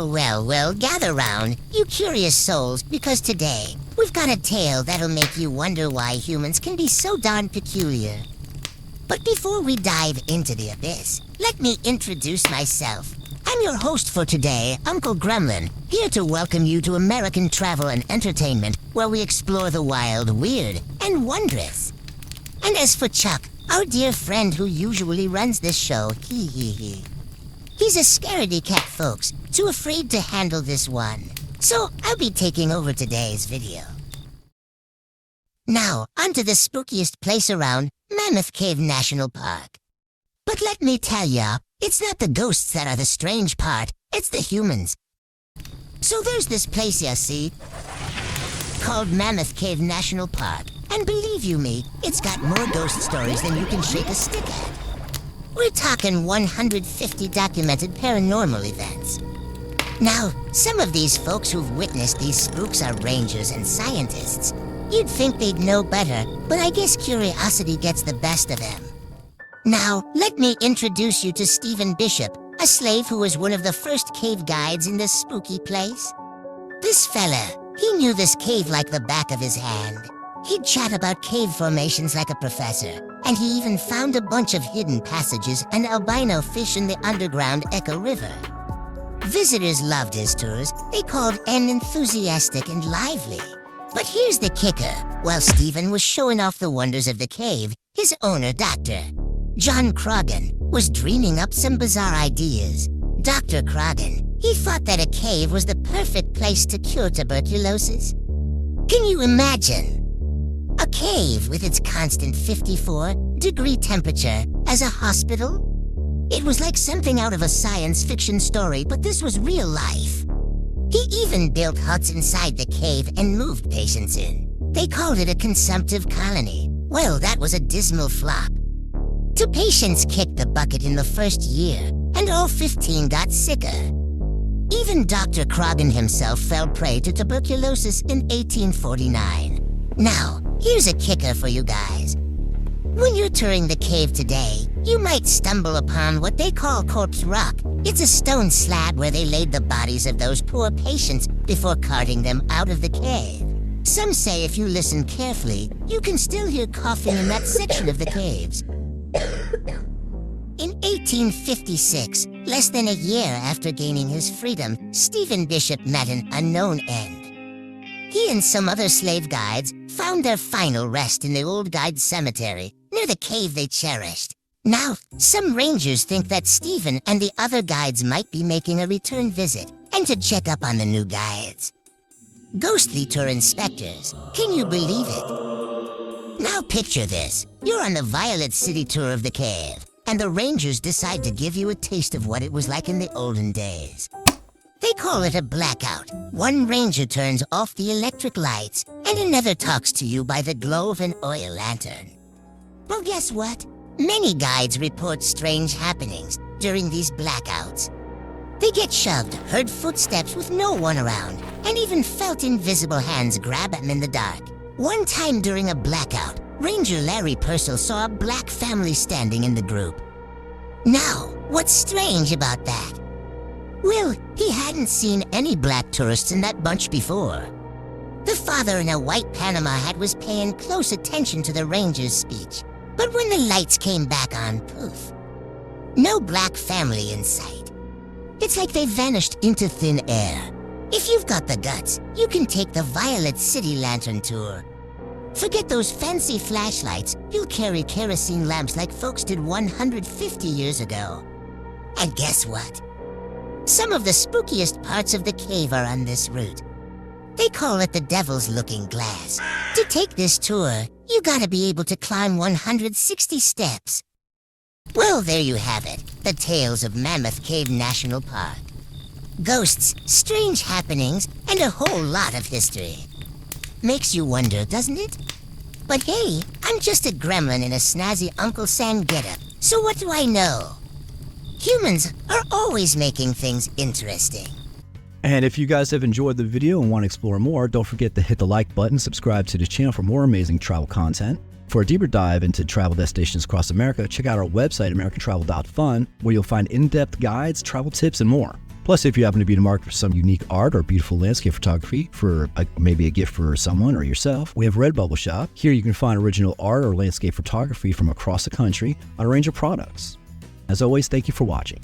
Well, gather round, you curious souls, because today, we've got a tale that'll make you wonder why humans can be so darn peculiar. But before we dive into the abyss, let me introduce myself. I'm your host for today, Uncle Gremlin, here to welcome you to American Travel and Entertainment, where we explore the wild, weird, and wondrous. And as for Chuck, our dear friend who usually runs this show, he's a scaredy cat, folks, too afraid to handle this one. So I'll be taking over today's video. Now, onto the spookiest place around, Mammoth Cave National Park. But let me tell ya, it's not the ghosts that are the strange part, it's the humans. So there's this place you see, called Mammoth Cave National Park. And believe you me, it's got more ghost stories than you can shake a stick at. We're talking 150 documented paranormal events. Now, some of these folks who've witnessed these spooks are rangers and scientists. You'd think they'd know better, but I guess curiosity gets the best of them. Now, let me introduce you to Stephen Bishop, a slave who was one of the first cave guides in this spooky place. This fella, he knew this cave like the back of his hand. He'd chat about cave formations like a professor, and he even found a bunch of hidden passages and albino fish in the underground Echo River. Visitors loved his tours. They called them enthusiastic and lively. But here's the kicker. While Stephen was showing off the wonders of the cave, his owner, Dr. John Crogan, was dreaming up some bizarre ideas. Dr. Crogan, he thought that a cave was the perfect place to cure tuberculosis. Can you imagine? A cave with its constant 54-degree temperature as a hospital? It was like something out of a science fiction story, but this was real life. He even built huts inside the cave and moved patients in. They called it a consumptive colony. Well, that was a dismal flop. Two patients kicked the bucket in the first year, and all 15 got sicker. Even Dr. Crogan himself fell prey to tuberculosis in 1849. Now, here's a kicker for you guys. When you're touring the cave today, you might stumble upon what they call corpse rock. It's a stone slab where they laid the bodies of those poor patients before carting them out of the cave. Some say if you listen carefully, you can still hear coughing in that section of the caves. In 1856, less than a year after gaining his freedom, Stephen Bishop met an unknown end. He and some other slave guides found their final rest in the old guide cemetery, near the cave they cherished. Now, some rangers think that Stephen and the other guides might be making a return visit, and to check up on the new guides. Ghostly tour inspectors, can you believe it? Now picture this, you're on the Violet City tour of the cave, and the rangers decide to give you a taste of what it was like in the olden days. They call it a blackout. One ranger turns off the electric lights, and another talks to you by the glow of an oil lantern. Well, guess what? Many guides report strange happenings during these blackouts. They get shoved, heard footsteps with no one around, and even felt invisible hands grab them in the dark. One time during a blackout, Ranger Larry Purcell saw a black family standing in the group. Now, what's strange about that? Well, he hadn't seen any black tourists in that bunch before. The father in a white Panama hat was paying close attention to the ranger's speech. But when the lights came back on, poof. No black family in sight. It's like they vanished into thin air. If you've got the guts, you can take the Violet City Lantern tour. Forget those fancy flashlights. You'll carry kerosene lamps like folks did 150 years ago. And guess what? Some of the spookiest parts of the cave are on this route. They call it the Devil's Looking Glass. To take this tour, you gotta be able to climb 160 steps. Well, there you have it, the tales of Mammoth Cave National Park. Ghosts, strange happenings, and a whole lot of history. Makes you wonder, doesn't it? But hey, I'm just a gremlin in a snazzy Uncle Sam getup, so what do I know? Humans are always making things interesting. And if you guys have enjoyed the video and want to explore more, don't forget to hit the like button, subscribe to the channel for more amazing travel content. For a deeper dive into travel destinations across America, check out our website, americantravel.fun, where you'll find in-depth guides, travel tips, and more. Plus, if you happen to be in the market for some unique art or beautiful landscape photography for maybe a gift for someone or yourself, we have Redbubble Shop. Here you can find original art or landscape photography from across the country on a range of products. As always, thank you for watching.